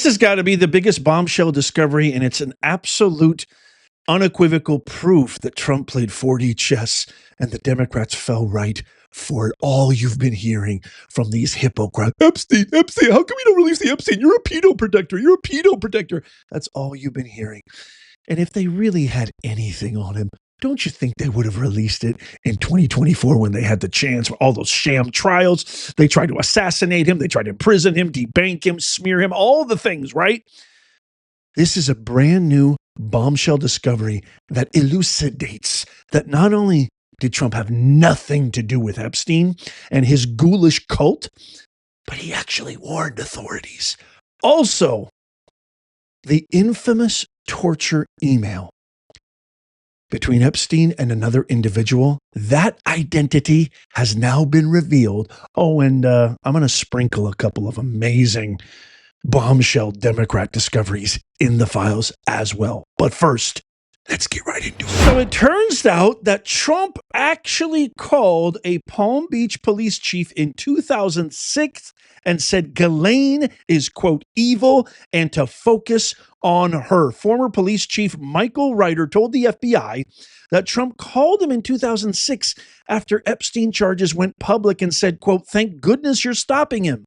This has got to be the biggest bombshell discovery, and it's an absolute unequivocal proof that Trump played 4D chess and the Democrats fell right for it. All you've been hearing from these hypocrites. Epstein, how come you don't release the Epstein? You're a pedo protector. You're a pedo protector. That's all you've been hearing. And if they really had anything on him, don't you think they would have released it in 2024 when they had the chance for all those sham trials? They tried to assassinate him. They tried to imprison him, debank him, smear him, all the things, right? This is a brand new bombshell discovery that elucidates that not only did Trump have nothing to do with Epstein and his ghoulish cult, but he actually warned authorities. Also, the infamous torture email between Epstein and another individual, that identity has now been revealed. Oh, and I'm going to sprinkle a couple of amazing bombshell Democrat discoveries in the files as well. But first, let's get right into it. So it turns out that Trump actually called a Palm Beach police chief in 2006 and said Ghislaine is, quote, evil and to focus on her. Former police chief Michael Ryder told the FBI that Trump called him in 2006 after Epstein charges went public and said, quote, thank goodness you're stopping him.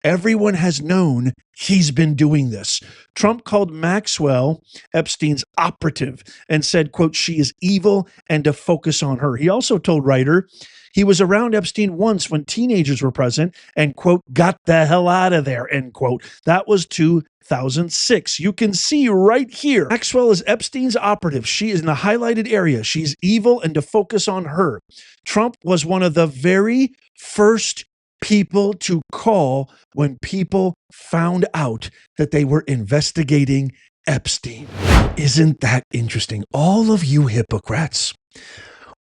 Everyone has known he's been doing this. Trump called Maxwell Epstein's operative and said, quote, she is evil and to focus on her. He also told Ryder he was around Epstein once when teenagers were present and, quote, got the hell out of there, end quote. That was 2006. You can see right here, Maxwell is Epstein's operative. She is in the highlighted area. She's evil and to focus on her. Trump was one of the very first people to call when people found out that they were investigating Epstein. Isn't that interesting? All of you hypocrites,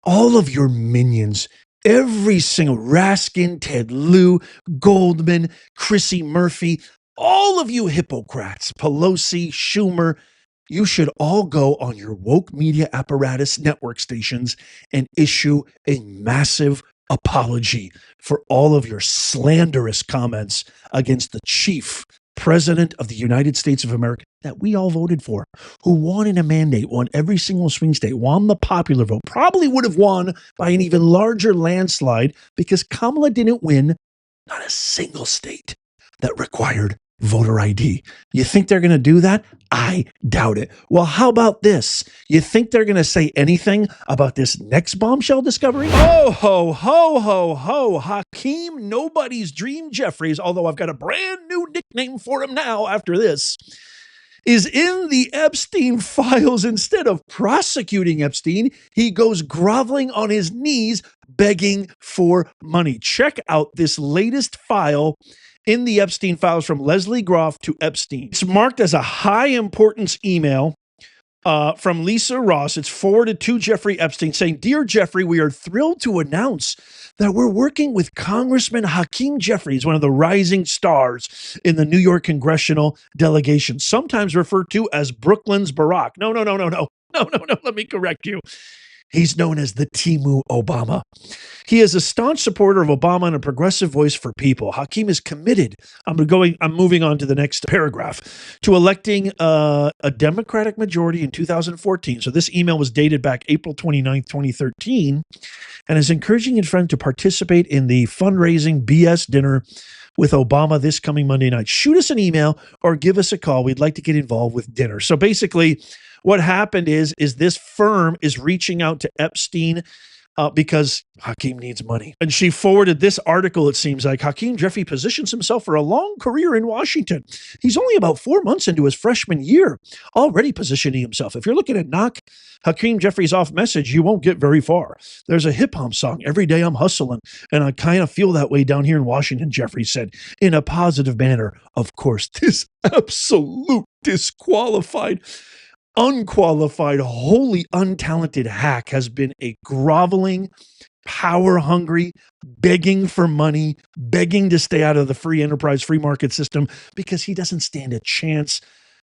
all of your minions, every single Raskin, Ted Lieu, Goldman, Chrissy Murphy, all of you hypocrites, Pelosi, Schumer, you should all go on your woke media apparatus network stations and issue a massive apology for all of your slanderous comments against the chief president of the United States of America that we all voted for, who won in a mandate, won every single swing state, won the popular vote, probably would have won by an even larger landslide because Kamala didn't win not a single state that required voter ID. You think they're going to do that? I doubt it. Well, how about this? You think they're going to say anything about this next bombshell discovery? Oh, ho, ho, ho, ho. Hakeem Nobody's Dream Jeffries, although I've got a brand new nickname for him now after this, is in the Epstein files. Instead of prosecuting Epstein, he goes groveling on his knees, begging for money. Check out this latest file in the Epstein files from Leslie Groff to Epstein. It's marked as a high importance email from Lisa Ross. It's forwarded to Jeffrey Epstein saying, Dear Jeffrey, we are thrilled to announce that we're working with Congressman Hakeem Jeffries, one of the rising stars in the New York congressional delegation, sometimes referred to as Brooklyn's Barack. No. Let me correct you. He's known as the Timu Obama. He is a staunch supporter of Obama and a progressive voice for people. Hakeem is committed. I'm moving on to the next paragraph, to electing a Democratic majority in 2014. So this email was dated back April 29th, 2013, and is encouraging his friend to participate in the fundraising BS dinner with Obama this coming Monday night. Shoot us an email or give us a call. We'd like to get involved with dinner. So basically, what happened is this firm is reaching out to Epstein because Hakeem needs money. And she forwarded this article, it seems like. Hakeem Jeffrey positions himself for a long career in Washington. He's only about 4 months into his freshman year, already positioning himself. If you're looking at knock Hakeem Jeffries off message, you won't get very far. There's a hip hop song, Every Day I'm Hustling, and I kind of feel that way down here in Washington, Jeffries said, in a positive manner. Of course, this absolute disqualified, unqualified, wholly untalented hack has been a groveling, power-hungry, begging for money, begging to stay out of the free enterprise, free market system because he doesn't stand a chance.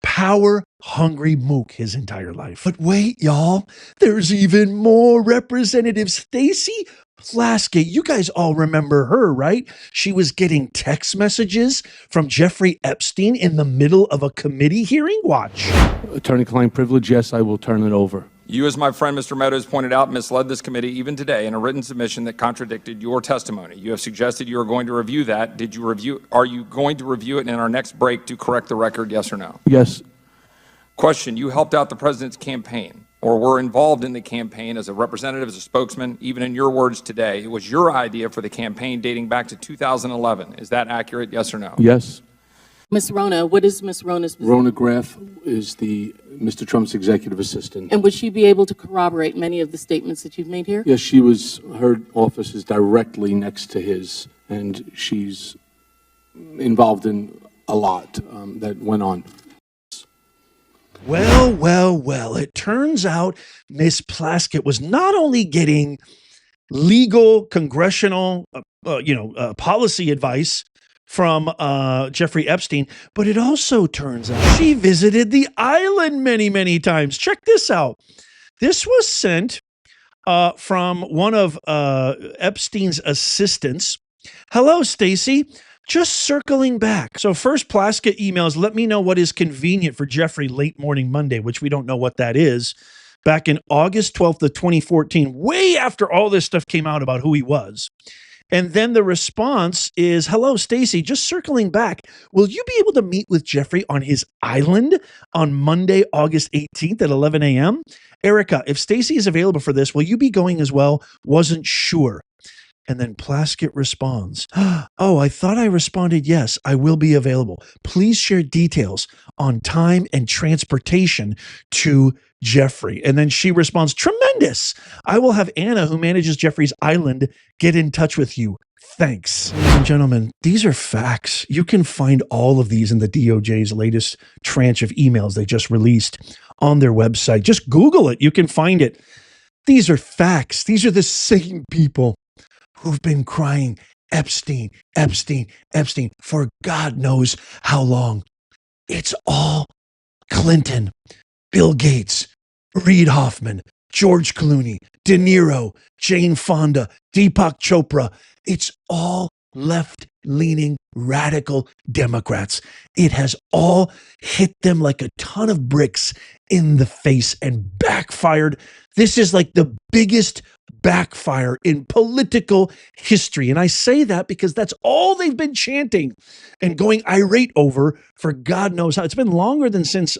Power-hungry mook his entire life. But wait, y'all, there's even more. Representative Stacey Plaskett, you guys all remember her, right? She was getting text messages from Jeffrey Epstein in the middle of a committee hearing. Watch. Attorney-client privilege, yes, I will turn it over. You, as my friend Mr. Meadows pointed out, misled this committee even today in a written submission that contradicted your testimony. You have suggested you are going to review that. Are you going to review it in our next break to correct the record, yes or no? Yes. Question, you helped out the president's campaign or were involved in the campaign as a representative, as a spokesman, even in your words today. It was your idea for the campaign dating back to 2011. Is that accurate, yes or no? Yes. Ms. Rona, what is Ms. Rona's position? Rona Graff is Mr. Trump's executive assistant. And would she be able to corroborate many of the statements that you've made here? Yes, her office is directly next to his, and she's involved in a lot that went on. Well, it turns out Miss Plaskett was not only getting legal, congressional, policy advice from Jeffrey Epstein, but it also turns out she visited the island many, many times. Check this out. This was sent from one of Epstein's assistants. Hello, Stacy. Just circling back. So first, Plaskett emails, let me know what is convenient for Jeffrey late morning Monday, which we don't know what that is. Back in August 12th of 2014, way after all this stuff came out about who he was. And then the response is, hello, Stacy, just circling back. Will you be able to meet with Jeffrey on his island on Monday, August 18th at 11 a.m.? Erica, if Stacy is available for this, will you be going as well? Wasn't sure. And then Plaskett responds, oh, I thought I responded yes, I will be available. Please share details on time and transportation to Jeffrey. And then she responds, tremendous. I will have Anna, who manages Jeffrey's island, get in touch with you. Thanks. Ladies and gentlemen, these are facts. You can find all of these in the DOJ's latest tranche of emails they just released on their website. Just Google it. You can find it. These are facts. These are the same people who've been crying Epstein, Epstein, Epstein for God knows how long. It's all Clinton, Bill Gates, Reid Hoffman, George Clooney, De Niro, Jane Fonda, Deepak Chopra. It's all left-leaning radical Democrats. It has all hit them like a ton of bricks in the face and backfired. This is like the biggest backfire in political history. And I say that because that's all they've been chanting and going irate over for God knows how. It's been longer than since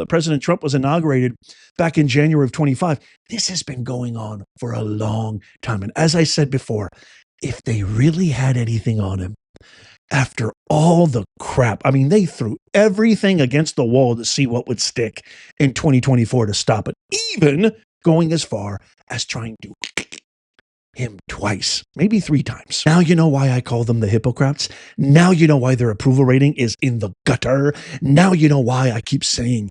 President Trump was inaugurated back in January of 25. This has been going on for a long time. And as I said before, if they really had anything on him, after all the crap, I mean, they threw everything against the wall to see what would stick in 2024 to stop it, even going as far as trying to him twice, maybe 3 times. Now you know why I call them the hypocrites. Now you know why their approval rating is in the gutter. Now you know why I keep saying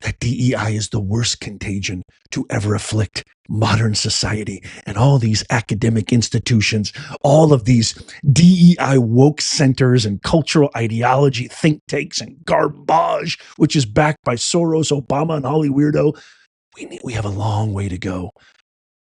that DEI is the worst contagion to ever afflict modern society. And all these academic institutions, all of these DEI woke centers and cultural ideology think tanks and garbage, which is backed by Soros, Obama, and Holly Weirdo. We have a long way to go.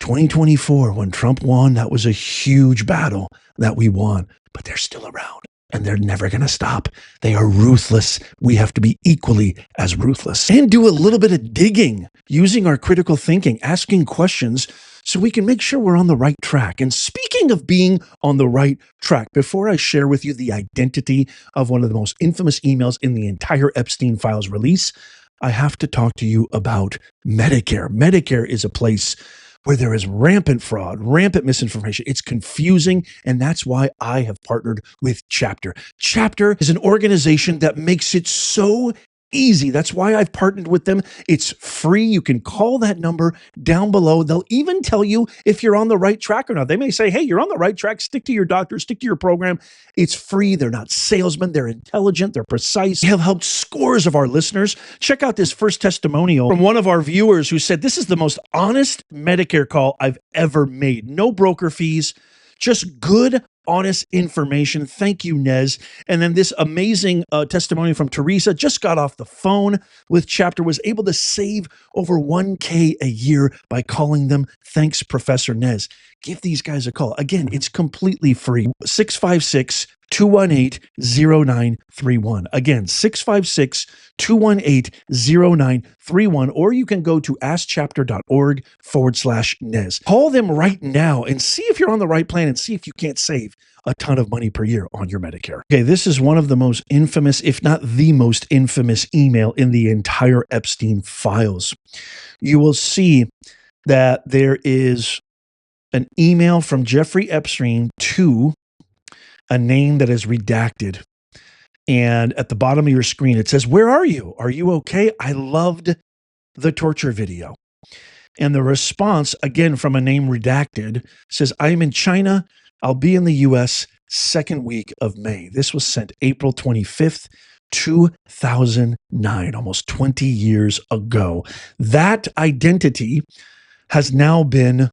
2024, when Trump won, that was a huge battle that we won, but they're still around and they're never going to stop. They are ruthless. We have to be equally as ruthless and do a little bit of digging, using our critical thinking, asking questions so we can make sure we're on the right track. And speaking of being on the right track, before I share with you the identity of one of the most infamous emails in the entire Epstein files release, I have to talk to you about Medicare. Medicare is a place where there is rampant fraud, rampant misinformation. It's confusing, and that's why I have partnered with Chapter. Chapter is an organization that makes it so easy. That's why I've partnered with them. It's free. You can call that number down below. They'll even tell you if you're on the right track or not. They may say, hey, you're on the right track. Stick to your doctor, stick to your program. It's free. They're not salesmen. They're intelligent. They're precise. They have helped scores of our listeners. Check out this first testimonial from one of our viewers who said, this is the most honest Medicare call I've ever made. No broker fees, just good, honest information. Thank you, Nez. And then this amazing testimony from Teresa, just got off the phone with Chapter, was able to save over $1,000 a year by calling them. Thanks, Professor Nez. Give these guys a call. Again, it's completely free. 656-218-0931. Again, 656-218-0931. Or you can go to askchapter.org/Nez. Call them right now and see if you're on the right plan and see if you can't save a ton of money per year on your Medicare. Okay, this is one of the most infamous, if not the most infamous email in the entire Epstein files. You will see that there is an email from Jeffrey Epstein to a name that is redacted. And at the bottom of your screen, it says, "Where are you? Are you okay? I loved the torture video." And the response, again, from a name redacted, says, "I'm in China. I'll be in the US second week of May." This was sent April 25th, 2009, almost 20 years ago. That identity has now been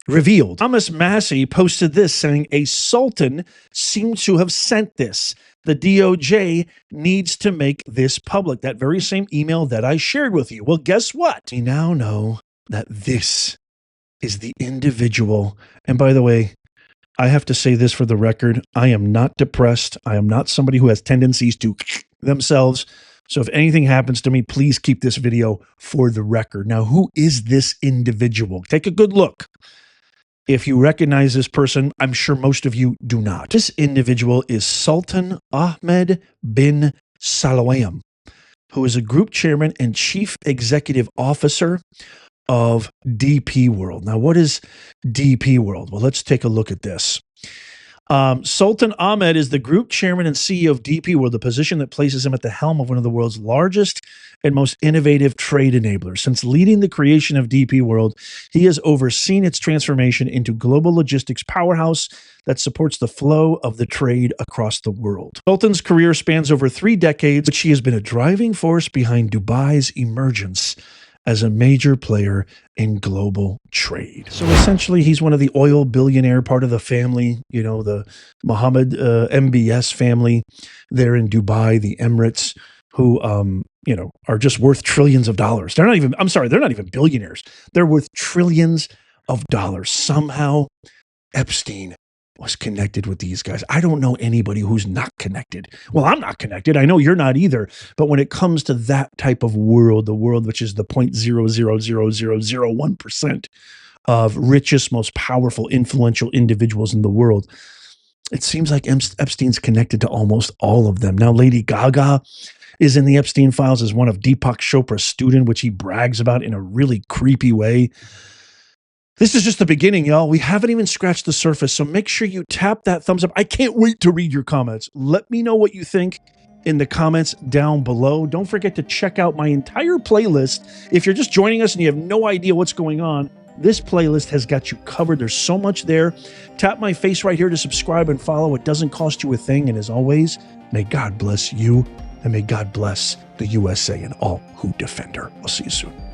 revealed. Thomas Massey posted this saying, "A sultan seems to have sent this. The DOJ needs to make this public." That very same email that I shared with you. Well, guess what? We now know that this is the individual. And by the way, I have to say this for the record. I am not depressed. I am not somebody who has tendencies to themselves. So if anything happens to me, please keep this video for the record. Now, who is this individual? Take a good look. If you recognize this person, I'm sure most of you do not. This individual is Sultan Ahmed bin Salawayem, who is a group chairman and chief executive officer of DP World. Now, what is DP World? Well, let's take a look at this. Sultan Ahmed is the group chairman and CEO of DP World, the position that places him at the helm of one of the world's largest and most innovative trade enablers. Since leading the creation of DP World, he has overseen its transformation into global logistics powerhouse that supports the flow of the trade across the world. Sultan's career spans over 3 decades, which he has been a driving force behind Dubai's emergence as a major player in global trade. So essentially, he's one of the oil billionaire part of the family, you know, the Mohammed MBS family there in Dubai, the Emirates, who, you know, are just worth trillions of dollars. They're not even, I'm sorry, they're not even billionaires. They're worth trillions of dollars. Somehow, Epstein was connected with these guys. I don't know anybody who's not connected. Well, I'm not connected. I know you're not either. But when it comes to that type of world, the world which is the 0.00001% of richest, most powerful, influential individuals in the world, it seems like Epstein's connected to almost all of them. Now, Lady Gaga is in the Epstein files as one of Deepak Chopra's student, which he brags about in a really creepy way. This is just the beginning, y'all. We haven't even scratched the surface, so make sure you tap that thumbs up. I can't wait to read your comments. Let me know what you think in the comments down below. Don't forget to check out my entire playlist. If you're just joining us and you have no idea what's going on, this playlist has got you covered. There's so much there. Tap my face right here to subscribe and follow. It doesn't cost you a thing. And as always, may God bless you and may God bless the USA and all who defend her. I'll see you soon.